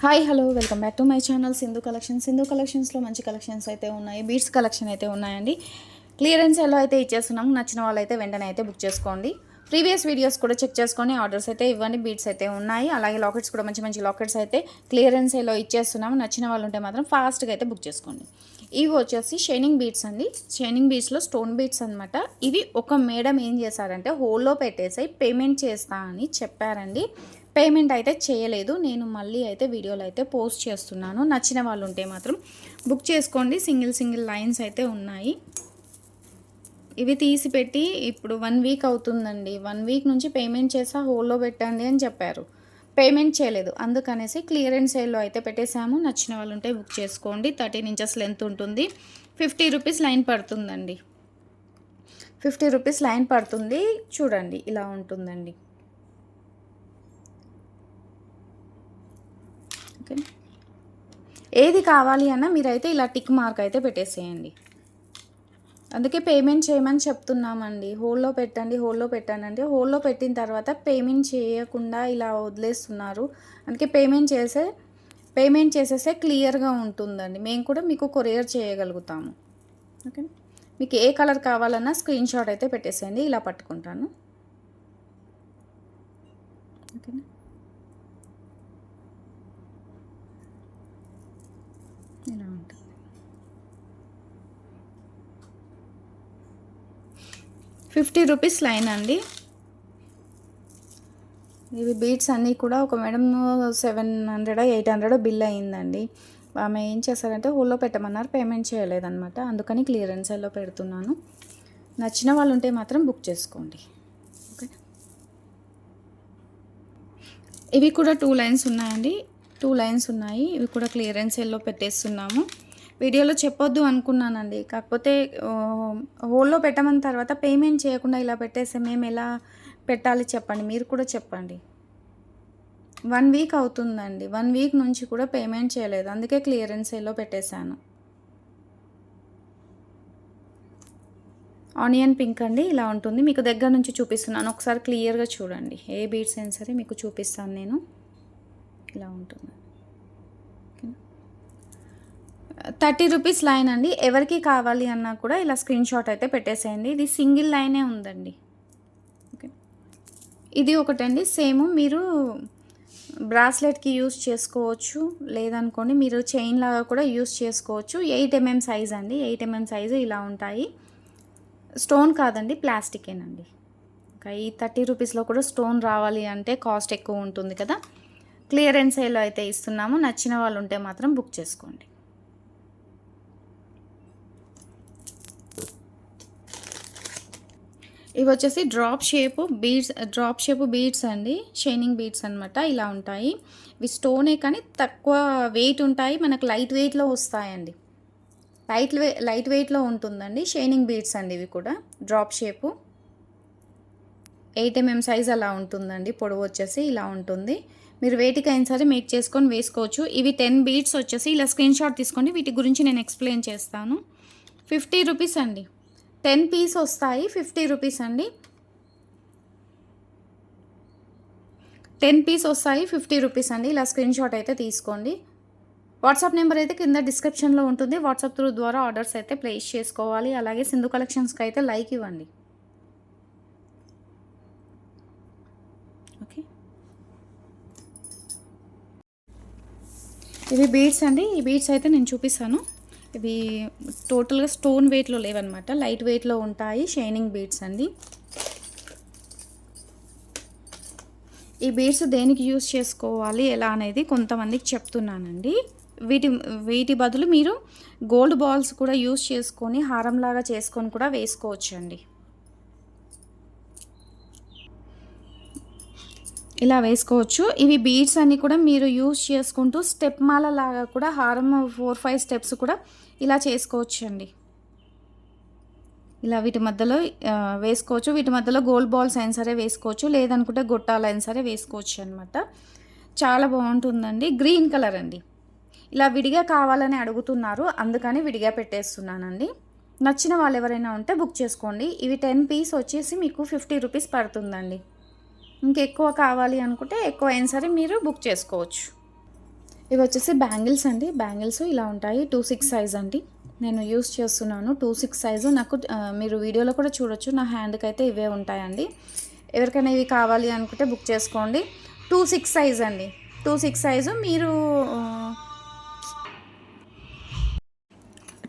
Hi hello welcome back to my channel Sindhu కలెక్షన్స్లో మంచి collections అయితే ఉన్నాయి. బీడ్స్ కలెక్షన్ అయితే ఉన్నాయండి. క్లియరెన్స్ ఎలా అయితే ఇచ్చేస్తున్నాం. నచ్చిన వాళ్ళైతే వెంటనే అయితే బుక్ చేసుకోండి. ప్రీవియస్ వీడియోస్ కూడా చెక్ చేసుకొని ఆర్డర్స్ అయితే ఇవ్వండి. బీడ్స్ అయితే ఉన్నాయి, అలాగే లాకెట్స్ కూడా మంచి మంచి లాకెట్స్ అయితే క్లియరెన్స్ ఎలా ఇచ్చేస్తున్నాము. నచ్చిన వాళ్ళు ఉంటే మాత్రం ఫాస్ట్గా అయితే బుక్ చేసుకోండి. ఇవి వచ్చేసి షైనింగ్ బీడ్స్ అండి. షైనింగ్ బీడ్స్లో స్టోన్ బీడ్స్ అనమాట. ఇవి ఒక మేడం ఏం చేశారంటే హోల్లో పెట్టేసి పేమెంట్ చేస్తా అని చెప్పారండి. పేమెంట్ అయితే చేయలేదు. నేను మళ్ళీ అయితే వీడియోలో అయితే పోస్ట్ చేస్తున్నాను. నచ్చిన వాళ్ళు ఉంటే మాత్రం బుక్ చేసుకోండి. సింగిల్ లైన్స్ అయితే ఉన్నాయి. ఇవి తీసి పెట్టి ఇప్పుడు 1 వీక్ అవుతుందండి. 1 వీక్ నుంచి పేమెంట్ చేసా, హోల్లో పెట్టండి అని చెప్పారు. పేమెంట్ చేయలేదు. అందుకనేసి క్లియరెన్స్ సేల్లో అయితే పెట్టేశాము. నచ్చిన వాళ్ళు ఉంటే బుక్ చేసుకోండి. 13 ఇంచెస్ లెంత్ ఉంటుంది. 50 రూపీస్ లైన్ పడుతుందండి. 50 రూపీస్ లైన్ పడుతుంది. చూడండి ఇలా ఉంటుందండి. ఏది కావాలి అన్నా మీరైతే ఇలా టిక్ మార్క్ అయితే పెట్టేసేయండి. అందుకే పేమెంట్ చేయమని చెప్తున్నామండి. హోల్లో పెట్టండి అంటే హోల్లో పెట్టిన తర్వాత పేమెంట్ చేయకుండా ఇలా వదిలేస్తున్నారు. అందుకే పేమెంట్ చేసేస్తే క్లియర్గా ఉంటుందండి. మేము కూడా మీకు కొరియర్ చేయగలుగుతాము. ఓకే, మీకు ఏ కలర్ కావాలన్నా స్క్రీన్ షాట్ అయితే పెట్టేసేయండి. ఇలా పట్టుకుంటాను. ఓకేనా, ఇలా ఉంటుంది. ₹50 లైన్ అండి. ఇవి బీడ్స్ అన్నీ కూడా ఒక మేడం 700 800 బిల్ అయిందండి. ఆమె ఏం చేశారంటే హోల్లో పెట్టమన్నారు, పేమెంట్ చేయలేదన్నమాట. అందుకని క్లియరెన్స్లో పెడుతున్నాను. నచ్చిన వాళ్ళు ఉంటే మాత్రం బుక్ చేసుకోండి. ఓకే, ఇవి కూడా 2 లైన్స్ ఉన్నాయండి. 2 లైన్స్ ఉన్నాయి. ఇవి కూడా క్లియరెన్స్లో పెట్టేస్తున్నాము. వీడియోలో చెప్పొద్దు అనుకున్నానండి. కాకపోతే హోల్లో పెట్టమన్న తర్వాత పేమెంట్ చేయకుండా ఇలా పెట్టేస్తే మేము ఎలా పెట్టాలి చెప్పండి, మీరు కూడా చెప్పండి. 1 వీక్ అవుతుందండి. 1 వీక్ నుంచి కూడా పేమెంట్ చేయలేదు. అందుకే క్లియరెన్స్లో పెట్టేశాను. ఆనియన్ పింక్ అండి, ఇలా ఉంటుంది. మీకు దగ్గర నుంచి చూపిస్తున్నాను, ఒకసారి క్లియర్గా చూడండి. ఏ బీడ్స్ అయినా సరే మీకు చూపిస్తాను నేను. ఇలా ఉంటుంది. 30 రూపీస్ లైన్ అండి. ఎవరికి కావాలి అన్నా కూడా ఇలా స్క్రీన్ షాట్ అయితే పెట్టేసేయండి. ఇది సింగిల్ లైనే ఉందండి. ఓకే, ఇది ఒకటండి. సేమ్ మీరు బ్రాస్లెట్కి యూస్ చేసుకోవచ్చు, లేదనుకోండి మీరు చైన్ లాగా కూడా యూస్ చేసుకోవచ్చు. 8 mm సైజ్ అండి. 8 mm సైజు ఇలా ఉంటాయి. స్టోన్ కాదండి, ప్లాస్టికేనండి. ఇంకా ఈ 30 రూపీస్లో కూడా స్టోన్ రావాలి అంటే కాస్ట్ ఎక్కువ ఉంటుంది కదా. క్లియరెన్స్ సేల్లో అయితే ఇస్తున్నాము. నచ్చిన వాళ్ళు ఉంటే మాత్రం బుక్ చేసుకోండి. ఇవి వచ్చేసి డ్రాప్ షేప్ బీడ్స్ అండి. షైనింగ్ బీడ్స్ అనమాట. ఇలా ఉంటాయి. ఇవి స్టోనే కానీ తక్కువ వెయిట్ ఉంటాయి. మనకు లైట్ వెయిట్లో వస్తాయండి. లైట్ వెయిట్లో ఉంటుందండి. షైనింగ్ బీడ్స్ అండి. ఇవి కూడా డ్రాప్ షేపు 8 mm సైజ్ అలా ఉంటుందండి. పొడవు వచ్చేసి ఇలా ఉంటుంది. మీరు వేటికి అయినా సరే మేక్ చేసుకొని వేసుకోవచ్చు. ఇవి 10 బీడ్స్ వచ్చేసి ఇలా స్క్రీన్ షాట్ తీసుకోండి. వీటి గురించి నేను ఎక్స్ప్లెయిన్ చేస్తాను. 50 రూపీస్ అండి. 10 పీస్ వస్తాయి. 50 రూపీస్ అండి. 10 పీస్ వస్తాయి. 50 రూపీస్ అండి. ఇలా స్క్రీన్ షాట్ అయితే తీసుకోండి. వాట్సాప్ నెంబర్ అయితే కింద డిస్క్రిప్షన్లో ఉంటుంది. వాట్సాప్ త్రూ ద్వారా ఆర్డర్స్ అయితే ప్లేస్ చేసుకోవాలి. అలాగే సింధు కలెక్షన్స్కి అయితే లైక్ ఇవ్వండి. ఓకే, ఇవి బీడ్స్ అండి. ఈ బీడ్స్ అయితే నేను చూపిస్తాను. ఇవి టోటల్గా స్టోన్ వెయిట్లో లేవన్నమాట, లైట్ వెయిట్లో ఉంటాయి. షైనింగ్ బీడ్స్ అండి. ఈ బీడ్స్ దేనికి యూస్ చేసుకోవాలి ఎలా అనేది కొంతమందికి చెప్తున్నానండి. వీటి బదులు మీరు గోల్డ్ బాల్స్ కూడా యూస్ చేసుకొని హారంలాగా చేసుకొని కూడా వేసుకోవచ్చండి. ఇలా వేసుకోవచ్చు. ఇవి బీడ్స్ అన్నీ కూడా మీరు యూస్ చేసుకుంటూ స్టెప్ మాల లాగా కూడా హారం 4-5 స్టెప్స్ కూడా ఇలా చేసుకోవచ్చు అండి. ఇలా వీటి మధ్యలో వేసుకోవచ్చు. వీటి మధ్యలో గోల్డ్ బాల్స్ అయినా సరే వేసుకోవచ్చు, లేదనుకుంటే గొట్టాలు అయినా సరే వేసుకోవచ్చు అనమాట. చాలా బాగుంటుందండి. గ్రీన్ కలర్ అండి. ఇలా విడిగా కావాలని అడుగుతున్నారు, అందుకని విడిగా పెట్టేస్తున్నానండి. నచ్చిన వాళ్ళు ఎవరైనా ఉంటే బుక్ చేసుకోండి. ఇవి 10 పీస్ వచ్చేసి మీకు 50 రూపీస్ పడుతుందండి. ఇంకెక్కువ కావాలి అనుకుంటే ఎక్కువ అయినా సరే మీరు బుక్ చేసుకోవచ్చు. ఇవి వచ్చేసి బ్యాంగిల్స్ అండి. బ్యాంగిల్స్ ఇలా ఉంటాయి. 2-6 సైజ్ అండి. నేను యూస్ చేస్తున్నాను 2-6 సైజు. నాకు మీరు వీడియోలో కూడా చూడొచ్చు. నా హ్యాండ్కి అయితే ఇవే ఉంటాయండి. ఎవరికైనా ఇవి కావాలి అనుకుంటే బుక్ చేసుకోండి. 2-6 సైజ్ అండి. 2-6 సైజు మీరు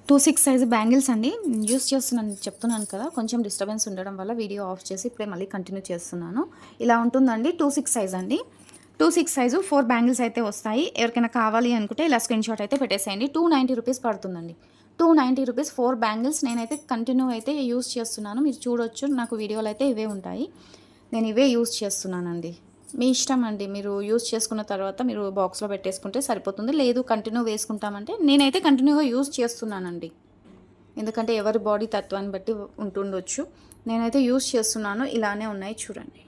2-6 సైజు బ్యాంగిల్స్ అండి యూస్ చేస్తున్నాను చెప్తున్నాను కదా. కొంచెం డిస్టర్బెన్స్ ఉండడం వల్ల వీడియో ఆఫ్ చేసి ఇప్పుడే మళ్ళీ కంటిన్యూ చేస్తున్నాను. ఇలా ఉంటుందండి. 2-6 సైజ్ అండి. 2-6 సైజు 4 బ్యాంగిల్స్ అయితే వస్తాయి. ఎవరికైనా కావాలి అనుకుంటే ఇలా స్క్రీన్ షాట్ అయితే పెట్టేసేయండి. 290 రూపీస్ పడుతుందండి. 290 రూపీస్ 4 బ్యాంగిల్స్. నేనైతే కంటిన్యూ అయితే యూస్ చేస్తున్నాను. మీరు చూడొచ్చు నాకు వీడియోలు అయితే ఇవే ఉంటాయి. నేను ఇవే యూస్ చేస్తున్నానండి. మీ ఇష్టం అండి. మీరు యూస్ చేసుకున్న తర్వాత మీరు బాక్స్లో పెట్టేసుకుంటే సరిపోతుంది. లేదు కంటిన్యూ వేసుకుంటామంటే నేనైతే కంటిన్యూగా యూస్ చేస్తున్నానండి. ఎందుకంటే ఎవరి బాడీ తత్వాన్ని బట్టి ఉంటుండొచ్చు. నేనైతే యూస్ చేస్తున్నాను. ఇలానే ఉన్నాయి చూడండి.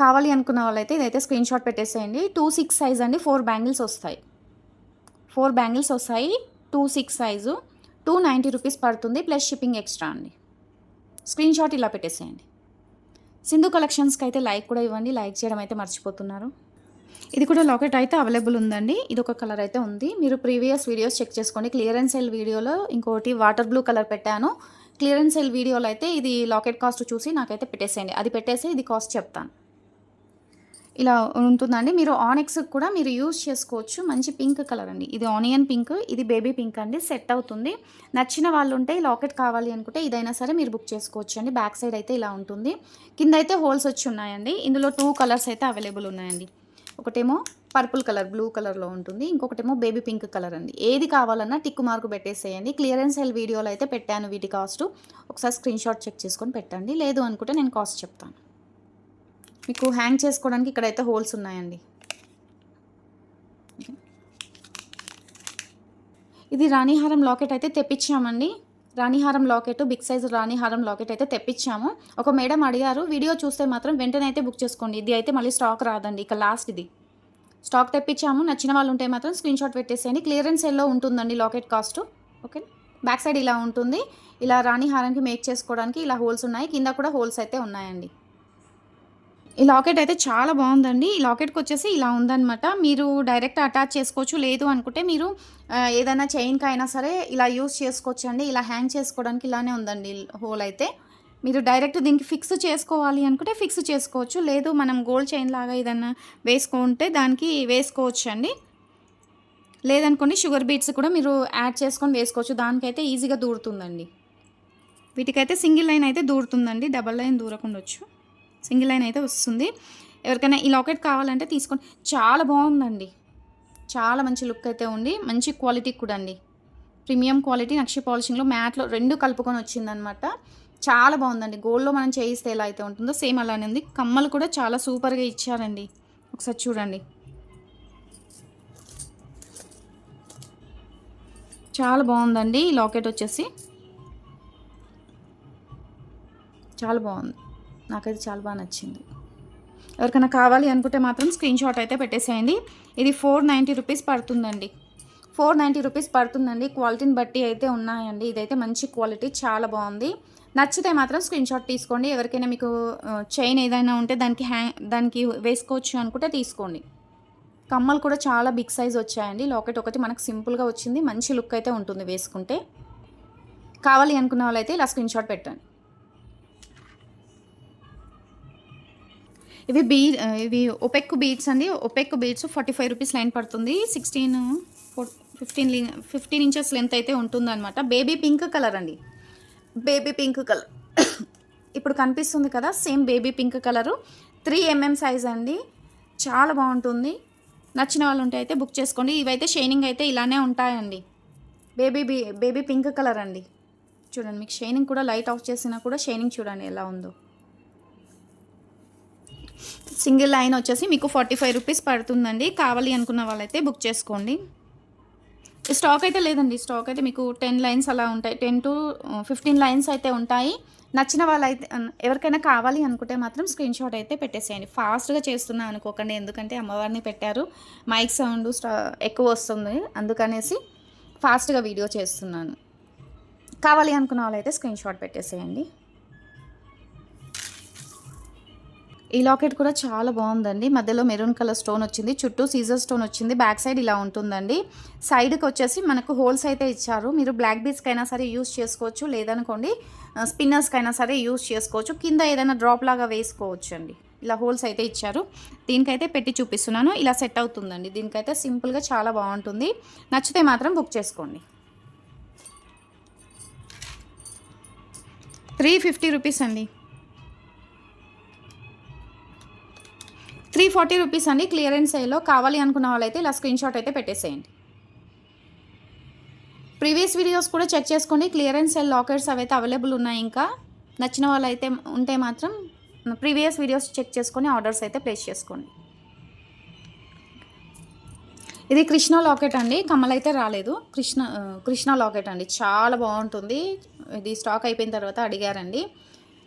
కావాలి అనుకున్న వాళ్ళైతే ఇదైతే స్క్రీన్ షాట్ పెట్టేసేయండి. 2-6 సైజ్ అండి. 4 బ్యాంగిల్స్ వస్తాయి. 4 బ్యాంగిల్స్ వస్తాయి. 2-6 సైజు 290 రూపీస్ పడుతుంది. ప్లస్ షిప్పింగ్ ఎక్స్ట్రా అండి. స్క్రీన్ షాట్ ఇలా పెట్టేసేయండి. సింధు కలెక్షన్స్కి అయితే లైక్ కూడా ఇవ్వండి. లైక్ చేయడం అయితే మర్చిపోతున్నారు. ఇది కూడా లాకెట్ అయితే అవైలబుల్ ఉందండి. ఇది ఒక కలర్ అయితే ఉంది. మీరు ప్రీవియస్ వీడియోస్ చెక్ చేసుకోండి. క్లియరెన్స్ సేల్ వీడియోలో ఇంకోటి వాటర్ బ్లూ కలర్ పెట్టాను. క్లియరెన్స్ సేల్ వీడియోలో అయితే ఇది లాకెట్ కాస్ట్ చూసి నాకైతే పెట్టేసేయండి. అది పెట్టేసి ఇది కాస్ట్ చెప్తాను. ఇలా ఉంటుందండి. మీరు ఆనిక్స్ కూడా మీరు యూజ్ చేసుకోవచ్చు. మంచి పింక్ కలర్ అండి. ఇది ఆనియన్ పింక్, ఇది బేబీ పింక్ అండి. సెట్ అవుతుంది. నచ్చిన వాళ్ళు ఉంటే లాకెట్ కావాలి అనుకుంటే ఇదైనా సరే మీరు బుక్ చేసుకోవచ్చు అండి. బ్యాక్ సైడ్ అయితే ఇలా ఉంటుంది. కింద అయితే హోల్స్ వచ్చి ఉన్నాయండి. ఇందులో 2 కలర్స్ అయితే అవైలబుల్ ఉన్నాయండి. ఒకటేమో పర్పుల్ కలర్ బ్లూ కలర్లో ఉంటుంది. ఇంకొకటేమో బేబీ పింక్ కలర్ అండి. ఏది కావాలన్నా టిక్ మార్క్ పెట్టేసేయండి. క్లియరెన్స్ సేల్ వీడియోలో అయితే పెట్టాను వీటి కాస్ట్. ఒకసారి స్క్రీన్ షాట్ చెక్ చేసుకొని పెట్టండి. లేదు అనుకుంటే నేను కాస్ట్ చెప్తాను. మీకు హ్యాంగ్ చేసుకోవడానికి ఇక్కడైతే హోల్స్ ఉన్నాయండి. ఇది రాణిహారం లాకెట్ అయితే తెప్పించామండి. రాణిహారం లాకెట్ బిగ్ సైజ్ రాణిహారం లాకెట్ అయితే తెప్పించాము. ఒక మేడం అడిగారు. వీడియో చూస్తే మాత్రం వెంటనే అయితే బుక్ చేసుకోండి. ఇది అయితే మళ్ళీ స్టాక్ రాదండి. ఇక లాస్ట్ ఇది స్టాక్ తెప్పించాము. నచ్చిన వాళ్ళు ఉంటే మాత్రం స్క్రీన్ షాట్ పెట్టేసేయండి. క్లియరెన్స్ సేల్లో ఉంటుందండి locket cost. Okay. Back side ఇలా ఉంటుంది. ఇలా రాణిహారానికి మేక్ చేసుకోవడానికి ఇలా హోల్స్ ఉన్నాయి. కింద కూడా హోల్స్ అయితే ఉన్నాయండి. ఈ లాకెట్ అయితే చాలా బాగుందండి. ఈ లాకెట్కి వచ్చేసి ఇలా ఉందన్నమాట. మీరు డైరెక్ట్ అటాచ్ చేసుకోవచ్చు. లేదు అనుకుంటే మీరు ఏదైనా చైన్కి అయినా సరే ఇలా యూస్ చేసుకోవచ్చు అండి. ఇలా హ్యాంగ్ చేసుకోవడానికి ఇలానే ఉందండి హోల్ అయితే. మీరు డైరెక్ట్ దీనికి ఫిక్స్ చేసుకోవాలి అనుకుంటే ఫిక్స్ చేసుకోవచ్చు. లేదు మనం గోల్డ్ చైన్ లాగా ఏదైనా వేసుకుంటే దానికి వేసుకోవచ్చు అండి. లేదనుకోండి షుగర్ బీట్స్ కూడా మీరు యాడ్ చేసుకొని వేసుకోవచ్చు. దానికైతే ఈజీగా దూరుతుందండి. వీటికైతే సింగిల్ లైన్ అయితే దూరుతుందండి. డబల్ లైన్ దూరకుండొచ్చు. సింగిల్ లైన్ అయితే వస్తుంది. ఎవరికైనా ఈ లాకెట్ కావాలంటే తీసుకోండి. చాలా బాగుందండి. చాలా మంచి లుక్ అయితే ఉంది. మంచి క్వాలిటీ కూడా అండి. ప్రీమియం క్వాలిటీ నక్షి పాలిషింగ్లో మ్యాట్లో 2 కలుపుకొని వచ్చిందనమాట. చాలా బాగుందండి. గోల్డ్లో మనం చేయిస్తే ఎలా అయితే ఉంటుందో సేమ్ అలానే ఉంది. కమ్మలు కూడా చాలా సూపర్గా ఇచ్చారండి. ఒకసారి చూడండి. చాలా బాగుందండి ఈ లాకెట్ వచ్చేసి. చాలా బాగుంది. నాకైతే చాలా బాగా నచ్చింది. ఎవరికైనా కావాలి అనుకుంటే మాత్రం స్క్రీన్ షాట్ అయితే పెట్టేసేయండి. ఇది 490 రూపీస్ పడుతుందండి. 490 రూపీస్ పడుతుందండి. క్వాలిటీని బట్టి అయితే ఉన్నాయండి. ఇదైతే మంచి క్వాలిటీ చాలా బాగుంది. నచ్చితే మాత్రం స్క్రీన్ షాట్ తీసుకోండి. ఎవరికైనా మీకు చైన్ ఏదైనా ఉంటే దానికి వేసుకోవచ్చు అనుకుంటే తీసుకోండి. కమ్మలు కూడా చాలా బిగ్ సైజ్ వచ్చాయండి. లాకెట్ ఒకటి మనకు సింపుల్గా వచ్చింది. మంచి లుక్ అయితే ఉంటుంది వేసుకుంటే. కావాలి అనుకున్న వాళ్ళైతే ఇలా స్క్రీన్ షాట్ పెట్టండి. ఇవి ఒపెక్ బీడ్స్ అండి. ఒపెక్ బీడ్స్ 45 రూపీస్ లైన్ పడుతుంది. 15 ఇంచెస్ లెంత్ అయితే ఉంటుందన్నమాట. బేబీ పింక్ కలర్ అండి. బేబీ పింక్ కలర్ ఇప్పుడు కనిపిస్తుంది కదా, same baby pink colour. 3 mm size అండి. చాలా బాగుంటుంది. నచ్చిన వాళ్ళు ఉంటే అయితే బుక్ చేసుకోండి. ఇవైతే షైనింగ్ అయితే ఇలానే ఉంటాయండి. బేబీ పింక్ కలర్ అండి. చూడండి, మీకు షైనింగ్ కూడా లైట్ ఆఫ్ చేసినా కూడా షైనింగ్ చూడండి ఎలా ఉందో. సింగిల్ లైన్ వచ్చేసి మీకు 45 రూపీస్ పడుతుందండి. కావాలి అనుకున్న వాళ్ళైతే బుక్ చేసుకోండి. స్టాక్ అయితే లేదండి. స్టాక్ అయితే మీకు 10 లైన్స్ అలా ఉంటాయి. 10 to 15 లైన్స్ అయితే ఉంటాయి. నచ్చిన వాళ్ళైతే ఎవరికైనా కావాలి అనుకుంటే మాత్రం స్క్రీన్ షాట్ అయితే పెట్టేసేయండి. ఫాస్ట్గా చేస్తున్నా అనుకోకండి. ఎందుకంటే అమ్మవారిని పెట్టారు, మైక్ సౌండ్ ఎక్కువ వస్తుంది, అందుకనేసి ఫాస్ట్గా వీడియో చేస్తున్నాను. కావాలి అనుకున్న వాళ్ళైతే స్క్రీన్ షాట్ పెట్టేసేయండి. ఈ లాకెట్ కూడా చాలా బాగుందండి. మధ్యలో మెరూన్ కలర్ స్టోన్ వచ్చింది, చుట్టూ సీజర్ స్టోన్ వచ్చింది, బ్యాక్ సైడ్ ఇలా ఉంటుందండి. సైడ్కి వచ్చేసి మనకు హోల్స్ అయితే ఇచ్చారు. మీరు బ్లాక్ బీడ్స్కి అయినా సరే యూస్ చేసుకోవచ్చు, లేదనుకోండి స్పిన్నర్స్కి అయినా సరే యూస్ చేసుకోవచ్చు. కింద ఏదైనా డ్రాప్ లాగా వేసుకోవచ్చు అండి. ఇలా హోల్స్ అయితే ఇచ్చారు. దీనికైతే పెట్టి చూపిస్తున్నాను. ఇలా సెట్ అవుతుందండి. దీనికైతే సింపుల్గా చాలా బాగుంటుంది. నచ్చితే మాత్రం బుక్ చేసుకోండి. 350 రూపీస్ అండి. 340 రూపీస్ అండి. క్లియరెన్స్ సేల్లో. కావాలి అనుకున్న వాళ్ళైతే ఇలా స్క్రీన్ షాట్ అయితే పెట్టేసేయండి. ప్రీవియస్ వీడియోస్ కూడా చెక్ చేసుకోండి. క్లియరెన్స్ సేల్ లాకెట్స్ అవైతే అవైలబుల్ ఉన్నాయి. ఇంకా నచ్చిన వాళ్ళైతే ఉంటే మాత్రం ప్రీవియస్ వీడియోస్ చెక్ చేసుకొని ఆర్డర్స్ అయితే ప్లేస్ చేసుకోండి. ఇది కృష్ణ లాకెట్ అండి. కమ్మలు అయితే రాలేదు. కృష్ణ లాకెట్ అండి. చాలా బాగుంటుంది. ఇది స్టాక్ అయిపోయిన తర్వాత అడిగారండి.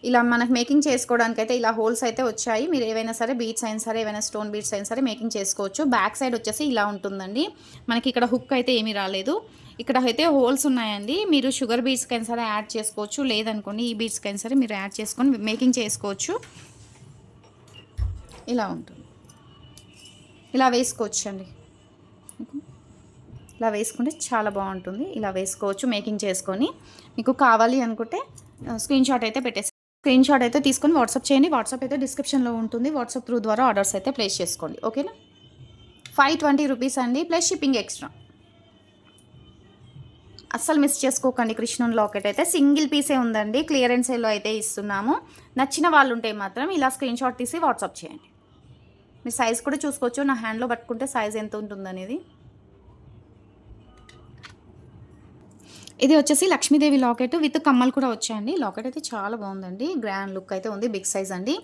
ఇలా మనకు మేకింగ్ చేసుకోవడానికి అయితే ఇలా హోల్స్ అయితే వచ్చాయి. మీరు ఏవైనా సరే బీడ్స్ అయినా సరే, ఏవైనా స్టోన్ బీడ్స్ అయినా సరే మేకింగ్ చేసుకోవచ్చు. బ్యాక్ సైడ్ వచ్చేసి ఇలా ఉంటుందండి. మనకి ఇక్కడ హుక్ అయితే ఏమీ రాలేదు. ఇక్కడ అయితే హోల్స్ ఉన్నాయండి. మీరు షుగర్ బీడ్స్కి అయినా సరే యాడ్ చేసుకోవచ్చు, లేదనుకోండి ఈ బీడ్స్కి అయినా సరే మీరు యాడ్ చేసుకొని మేకింగ్ చేసుకోవచ్చు. ఇలా ఉంటుంది. ఇలా వేసుకోవచ్చు అండి. ఇలా వేసుకుంటే చాలా బాగుంటుంది. ఇలా వేసుకోవచ్చు మేకింగ్ చేసుకొని. మీకు కావాలి అనుకుంటే స్క్రీన్ షాట్ అయితే పెట్టేసి స్క్రీన్ షాట్ అయితే తీసుకొని వాట్సాప్ చేయండి. వాట్సాప్ అయితే డిస్క్రిప్షన్లో ఉంటుంది. వాట్సాప్ త్రూ ద్వారా ఆర్డర్స్ అయితే ప్లేస్ చేసుకోండి. ఓకేనా. 520 రూపీస్ అండి, ప్లస్ షిప్పింగ్ ఎక్స్ట్రా. అస్సలు మిస్ చేసుకోకండి. కృష్ణన్ లాకెట్ అయితే సింగిల్ పీసే ఉందండి. క్లియరెన్స్ సేల్లో అయితే ఇస్తున్నాము. నచ్చిన వాళ్ళు ఉంటే మాత్రం ఇలా స్క్రీన్ షాట్ తీసి వాట్సాప్ చేయండి. మీరు సైజ్ కూడా చూసుకోవచ్చు. నా హ్యాండ్లో పట్టుకుంటే సైజ్ ఎంత ఉంటుందనేది. ఇది వచ్చేసి లక్ష్మీదేవి లాకెట్ విత్ కమ్మలు కూడా వచ్చాయండి. లాకెట్ అయితే చాలా బాగుందండి. గ్రాండ్ లుక్ అయితే ఉంది. బిగ్ సైజ్ అండి.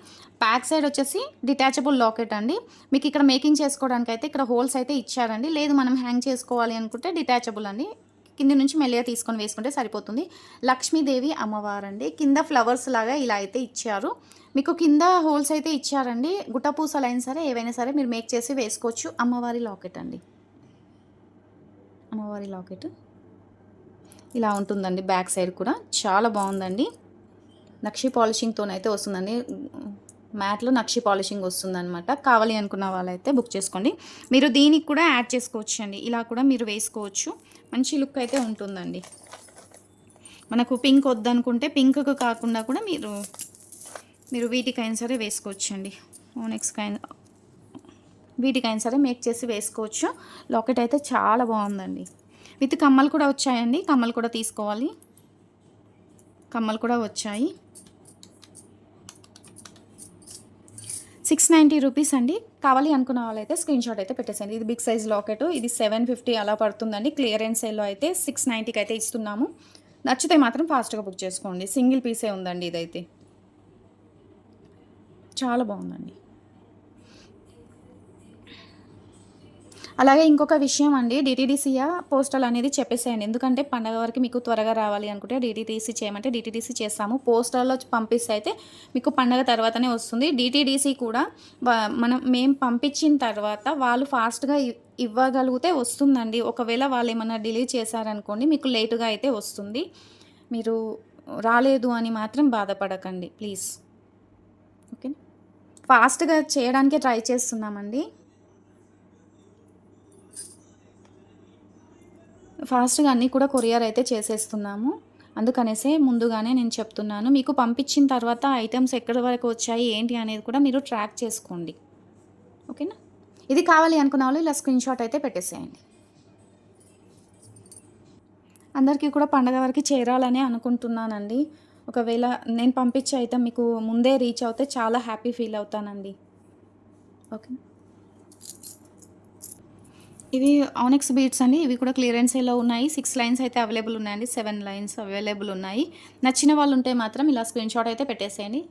బ్యాక్ సైడ్ వచ్చేసి డిటాచబుల్ లాకెట్ అండి. మీకు ఇక్కడ మేకింగ్ చేసుకోవడానికి అయితే ఇక్కడ హోల్స్ అయితే ఇచ్చారండి. లేదు మనం హ్యాంగ్ చేసుకోవాలి అనుకుంటే డిటాచబుల్ అండి. కింది నుంచి మెల్లిగా తీసుకొని వేసుకుంటే సరిపోతుంది. లక్ష్మీదేవి అమ్మవారండి. కింద ఫ్లవర్స్ లాగా ఇలా అయితే ఇచ్చారు. మీకు కింద హోల్స్ అయితే ఇచ్చారండి. గుట్టపూసలు అయినా సరే ఏవైనా సరే మీరు మేక్ చేసి వేసుకోవచ్చు. అమ్మవారి లాకెట్ అండి. అమ్మవారి లాకెట్ ఇలా ఉంటుందండి. బ్యాక్ సైడ్ కూడా చాలా బాగుందండి. నక్షి పాలిషింగ్తోనైతే వస్తుందండి. మ్యాట్లో నక్షి పాలిషింగ్ వస్తుందన్నమాట. కావాలి అనుకున్న వాళ్ళైతే బుక్ చేసుకోండి. మీరు దీనికి కూడా యాడ్ చేసుకోవచ్చు అండి. ఇలా కూడా మీరు వేసుకోవచ్చు. మంచి లుక్ అయితే ఉంటుందండి. మనకు పింక్ వద్దనుకుంటే పింక్కు కాకుండా కూడా మీరు వీటికైనా సరే వేసుకోవచ్చు అండి. వీటికైనా సరే మేక్ చేసి వేసుకోవచ్చు. లాకెట్ అయితే చాలా బాగుందండి. విత్ కమ్మలు కూడా వచ్చాయండి. కమ్మలు కూడా తీసుకోవాలి. కమ్మలు కూడా వచ్చాయి. 690 రూపీస్ అండి. కావాలి అనుకున్న వాళ్ళైతే స్క్రీన్ షాట్ అయితే పెట్టేసేయండి. ఇది బిగ్ సైజ్ లాకెట్. ఇది 750 అలా పడుతుందండి. క్లియరెన్స్ సేల్లో అయితే 690కి అయితే ఇస్తున్నాము. నచ్చితే మాత్రం ఫాస్ట్గా బుక్ చేసుకోండి. సింగిల్ పీసే ఉందండి. ఇదైతే చాలా బాగుందండి. అలాగే ఇంకొక విషయం అండి, డిటీడీసీయా పోస్టల్ అనేది చెప్పేసేయండి. ఎందుకంటే పండగ వరకు మీకు త్వరగా రావాలి అనుకుంటే డిటీడీసీ చేయమంటే డిటీడీసీ చేస్తాము. పోస్టల్లో పంపిస్తే అయితే మీకు పండగ తర్వాతనే వస్తుంది. డిటీడీసీ కూడా మేము పంపించిన తర్వాత వాళ్ళు ఫాస్ట్గా ఇవ్వగలిగితే వస్తుందండి. ఒకవేళ వాళ్ళు ఏమన్నా డిలే చేశారనుకోండి మీకు లేటుగా అయితే వస్తుంది. మీరు రాలేదు అని మాత్రం బాధపడకండి ప్లీజ్. ఓకే, ఫాస్ట్గా చేయడానికే ట్రై చేస్తున్నామండి. ఫాస్ట్గా అన్నీ కూడా కొరియర్ అయితే చేసేస్తున్నాము. అందుకనేసే ముందుగానే నేను చెప్తున్నాను. మీకు పంపించిన తర్వాత ఐటమ్స్ ఎక్కడి వరకు వచ్చాయి ఏంటి అనేది కూడా మీరు ట్రాక్ చేసుకోండి. ఓకేనా. ఇది కావాలి అనుకున్న వాళ్ళు ఇలా స్క్రీన్ షాట్ అయితే పెట్టేసేయండి. అందరికీ కూడా పండగ వరకు చేరాలని అనుకుంటున్నానండి. ఒకవేళ నేను పంపించే ఐటమ్ మీకు ముందే రీచ్ అవుతే చాలా హ్యాపీ ఫీల్ అవుతానండి. ఓకే, ఇవి ఆనిక్స్ బీడ్స్ అండి. ఇవి కూడా క్లియరెన్స్ సేల్లో ఉన్నాయి. 6 లైన్స్ అయితే అవైలబుల్ ఉన్నాయండి. 7 లైన్స్ అవైలబుల్ ఉన్నాయి. నచ్చిన వాళ్ళు ఉంటే మాత్రం ఇలా స్క్రీన్ షాట్ అయితే పెట్టేసేయండి.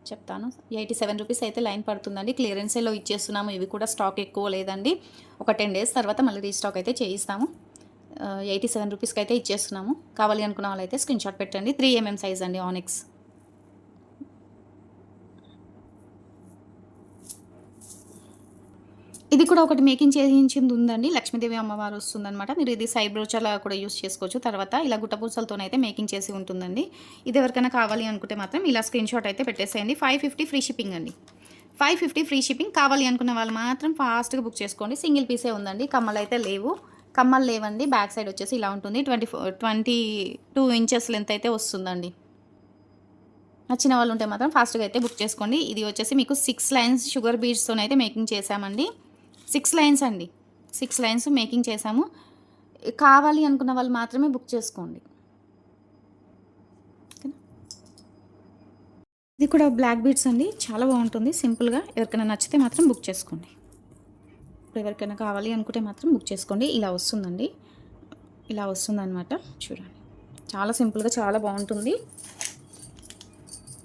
చెప్తాను. 87 రూపీస్ అయితే లైన్ పడుతుందండి. క్లియరెన్స్ సేల్లో ఇచ్చేస్తున్నాము. ఇవి కూడా స్టాక్ ఎక్కువ లేదండి. ఒక 10 డేస్ తర్వాత మళ్ళీ రీస్టాక్ అయితే చేయిస్తాము. 87 రూపీస్కి అయితే ఇచ్చేస్తున్నాము. కావాలి అనుకున్న వాళ్ళైతే స్క్రీన్ షాట్ పెట్టండి. 3mm సైజ్ అండి ఆనిక్స్. ఇది కూడా ఒకటి మేకింగ్ చేయించింది ఉందండి. లక్ష్మీదేవి అమ్మవారు వస్తుందన్నమాట. మీరు ఇది సైడ్ బ్రోచర్లా కూడా యూస్ చేసుకోవచ్చు. తర్వాత ఇలా గుట్టపూసలతోనైతే మేకింగ్ చేసి ఉంటుందండి. ఇది ఎవరికైనా కావాలి అనుకుంటే మాత్రం ఇలా స్క్రీన్ షాట్ అయితే పెట్టేసేయండి. 550 ఫ్రీ షిప్పింగ్ అండి. 550 ఫ్రీ షిప్పింగ్. కావాలి అనుకున్న వాళ్ళు మాత్రం ఫాస్ట్గా బుక్ చేసుకోండి. సింగిల్ పీసే ఉందండి, కమ్మలు అయితే లేవు. కమ్మలు లేవండి. బ్యాక్ సైడ్ వచ్చేసి ఇలా ఉంటుంది. 22 ఇంచెస్ లెంత్ అయితే వస్తుందండి. నచ్చిన వాళ్ళు ఉంటే మాత్రం ఫాస్ట్గా అయితే బుక్ చేసుకోండి. ఇది వచ్చేసి మీకు 6 లైన్స్ షుగర్ బీడ్స్తో అయితే మేకింగ్ చేసామండి. 6 లైన్స్ అండి, 6 లైన్స్ మేకింగ్ చేసాము. కావాలి అనుకున్న వాళ్ళు మాత్రమే బుక్ చేసుకోండి. ఇది కూడా బ్లాక్ బీడ్స్ అండి, చాలా బాగుంటుంది సింపుల్గా. ఎవరికైనా నచ్చితే మాత్రం బుక్ చేసుకోండి. ఇప్పుడు ఎవరికైనా కావాలి అనుకుంటే మాత్రం బుక్ చేసుకోండి. ఇలా వస్తుందండి, ఇలా వస్తుందన్నమాట. చూడండి, చాలా సింపుల్గా చాలా బాగుంటుంది.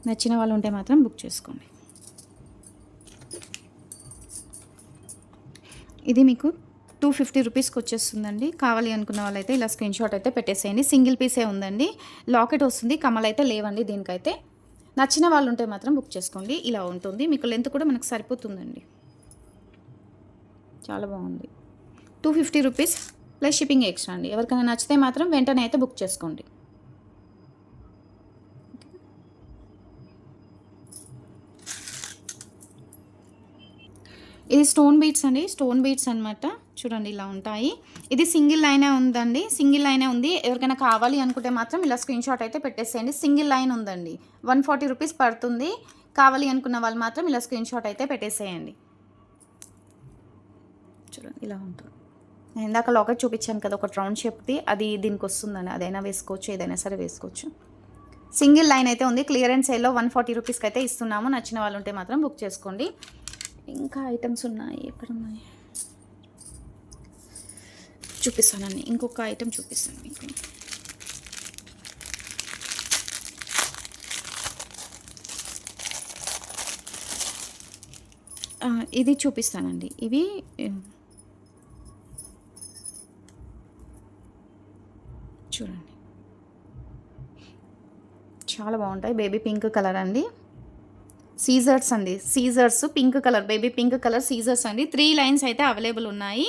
నచ్చిన వాళ్ళు ఉంటే మాత్రం బుక్ చేసుకోండి. ఇది మీకు 250 రూపీస్కి వచ్చేస్తుందండి. కావాలి అనుకున్న వాళ్ళైతే ఇలా స్క్రీన్ షాట్ అయితే పెట్టేసేయండి. సింగిల్ పీసే ఉందండి. లాకెట్ వస్తుంది, కమ్మలు అయితే లేవండి దీనికైతే. నచ్చిన వాళ్ళు ఉంటే మాత్రం బుక్ చేసుకోండి. ఇలా ఉంటుంది, మీకు లెంత్ కూడా మనకు సరిపోతుందండి. చాలా బాగుంది. 250 రూపీస్ ప్లస్ షిప్పింగ్ ఎక్స్ట్రా అండి. ఎవరికైనా నచ్చితే మాత్రం వెంటనే అయితే బుక్ చేసుకోండి. ఇది స్టోన్ బీడ్స్ అండి, స్టోన్ బీడ్స్ అనమాట. చూడండి, ఇలా ఉంటాయి. ఇది సింగిల్ లైనే ఉందండి, సింగిల్ లైనే ఉంది. ఎవరికైనా కావాలి అనుకుంటే మాత్రం ఇలా స్క్రీన్ షాట్ అయితే పెట్టేసేయండి. సింగిల్ లైన్ ఉందండి, 140 రూపీస్ పడుతుంది. కావాలి అనుకున్న వాళ్ళు మాత్రం ఇలా స్క్రీన్ షాట్ అయితే పెట్టేసేయండి. చూడండి, ఇలా ఉంటుంది. నేను ఇందాక లాకెట్ చూపించాను కదా, ఒక రౌండ్ షేప్ది, అది దీనికి వస్తుందండి. అదైనా వేసుకోవచ్చు, ఏదైనా సరే వేసుకోవచ్చు. సింగిల్ లైన్ అయితే ఉంది. క్లియరెన్స్ సేల్లో 140 రూపీస్కి అయితే ఇస్తున్నాము. నచ్చిన వాళ్ళు ఉంటే మాత్రం బుక్ చేసుకోండి. ఇంకా ఐటమ్స్ ఉన్నాయి, ఎక్కడ ఉన్నాయి చూపిస్తానండి. ఇంకొక ఐటమ్ చూపిస్తాను మీకు. ఇది చూపిస్తానండి. ఇవి చూడండి, చాలా బాగుంటాయి. బేబీ పింక్ కలర్ అండి, సీజర్స్ అండి, scissors pink colour, baby pink colour scissors అండి. 3 లైన్స్ అయితే అవైలబుల్ ఉన్నాయి.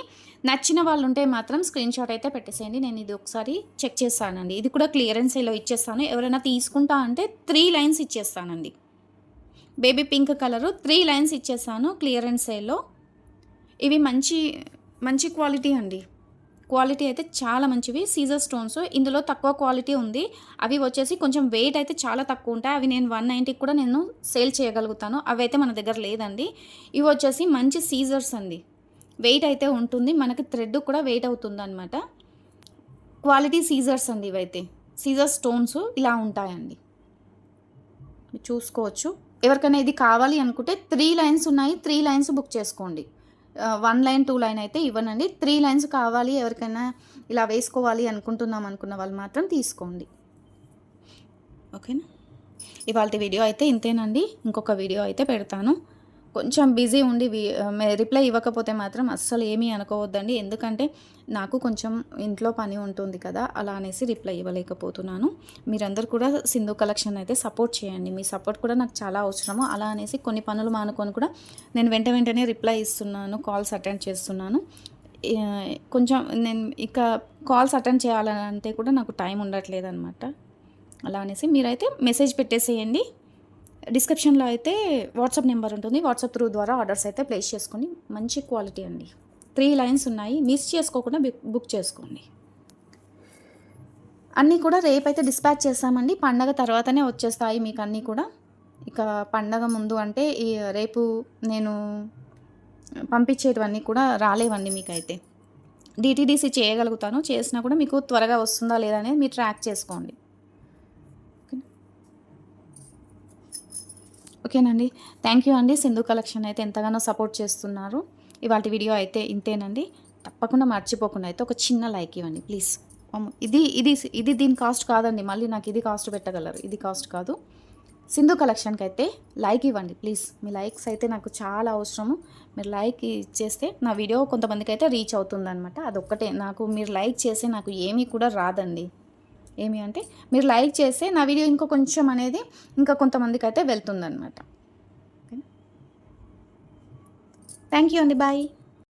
నచ్చిన వాళ్ళు ఉంటే మాత్రం స్క్రీన్ షాట్ అయితే పెట్టేసేయండి. నేను ఇది ఒకసారి చెక్ చేస్తానండి. ఇది కూడా క్లియరెన్స్ సేల్లో ఇచ్చేస్తాను. ఎవరైనా తీసుకుంటా అంటే 3 లైన్స్ ఇచ్చేస్తానండి. బేబీ పింక్ కలరు 3 లైన్స్ ఇచ్చేస్తాను క్లియరెన్స్ సేల్లో. ఇవి మంచి క్వాలిటీ అండి. క్వాలిటీ అయితే చాలా మంచివి. సీజర్ స్టోన్స్ ఇందులో తక్కువ క్వాలిటీ ఉంది. అవి వచ్చేసి కొంచెం వెయిట్ అయితే చాలా తక్కువ ఉంటాయి. అవి నేను 190కి కూడా నేను సేల్ చేయగలుగుతాను. అవి అయితే మన దగ్గర లేదండి. ఇవి వచ్చేసి మంచి సీజర్స్ అండి. వెయిట్ అయితే ఉంటుంది, మనకి థ్రెడ్ కూడా వెయిట్ అవుతుంది అనమాట. క్వాలిటీ సీజర్స్ అండి ఇవైతే. సీజర్ స్టోన్స్ ఇలా ఉంటాయండి, చూసుకోవచ్చు. ఎవరికైనా ఇది కావాలి అనుకుంటే 3 లైన్స్ ఉన్నాయి, 3 లైన్స్ బుక్ చేసుకోండి. 1 లైన్ 2 లైన్ అయితే ఇవ్వనండి. 3 లైన్స్ కావాలి, ఎవరికైనా ఇలా వేసుకోవాలి అనుకున్న వాళ్ళు మాత్రం తీసుకోండి. ఓకేనా? ఇవాళ వీడియో అయితే ఇంతేనండి. ఇంకొక వీడియో అయితే పెడతాను. కొంచెం బిజీ ఉండి రిప్లై ఇవ్వకపోతే మాత్రం అస్సలు ఏమీ అనుకోవద్దండి. ఎందుకంటే నాకు కొంచెం ఇంట్లో పని ఉంటుంది కదా, అలా అనేసి రిప్లై ఇవ్వలేకపోతున్నాను. మీరందరూ కూడా సింధు కలెక్షన్ అయితే సపోర్ట్ చేయండి. మీ సపోర్ట్ కూడా నాకు చాలా అవసరము. అలా అనేసి కొన్ని పనులు మానుకొని కూడా నేను వెంటనే రిప్లై ఇస్తున్నాను, కాల్స్ అటెండ్ చేస్తున్నాను. కొంచెం నేను ఇక కాల్స్ అటెండ్ చేయాలంటే కూడా నాకు టైం ఉండట్లేదు అనమాట. అలా అనేసి మీరైతే మెసేజ్ పెట్టేసేయండి. డిస్క్రిప్షన్లో అయితే వాట్సాప్ నెంబర్ ఉంటుంది. వాట్సాప్ త్రూ ద్వారా ఆర్డర్స్ అయితే ప్లేస్ చేసుకొని, మంచి క్వాలిటీ అండి. 3 లైన్స్ ఉన్నాయి, మిస్ చేసుకోకుండా బుక్ చేసుకోండి. అన్నీ కూడా రేపైతే డిస్పాచ్ చేస్తామండి. పండగ తర్వాతనే వచ్చేస్తాయి మీకు అన్నీ కూడా. ఇక పండగ ముందు అంటే రేపు నేను పంపించేటివన్నీ కూడా రాలేవండి మీకైతే. డిటీడీసీ చేయగలుగుతాను, చేసినా కూడా మీకు త్వరగా వస్తుందా లేదా అనేది మీరు ట్రాక్ చేసుకోండి. ఓకేనండి, థ్యాంక్ యూ అండి. సింధు కలెక్షన్ అయితే ఎంతగానో సపోర్ట్ చేస్తున్నారు. ఇవాళ వీడియో అయితే ఇంతేనండి. తప్పకుండా మర్చిపోకుండా అయితే ఒక చిన్న లైక్ ఇవ్వండి ప్లీజ్. ఇది దీని కాస్ట్ కాదండి, మళ్ళీ నాకు ఇది కాస్ట్ పెట్టగలరు. ఇది కాస్ట్ కాదు. సింధు కలెక్షన్కి అయితే లైక్ ఇవ్వండి ప్లీజ్. మీ లైక్స్ అయితే నాకు చాలా అవసరము. మీరు లైక్ ఇచ్చేస్తే నా వీడియో కొంతమందికి అయితే రీచ్ అవుతుందన్నమాట. అదొక్కటే నాకు, మీరు లైక్ చేస్తే నాకు ఏమీ కూడా రాదండి. ఏమి అంటే మీరు లైక్ చేస్తే నా వీడియో ఇంకో కొంచెం అనేది ఇంకా కొంతమందికి అయితే వెళ్తుందన్నమాట. ఓకేనా? థ్యాంక్ యూ అండి, బాయ్.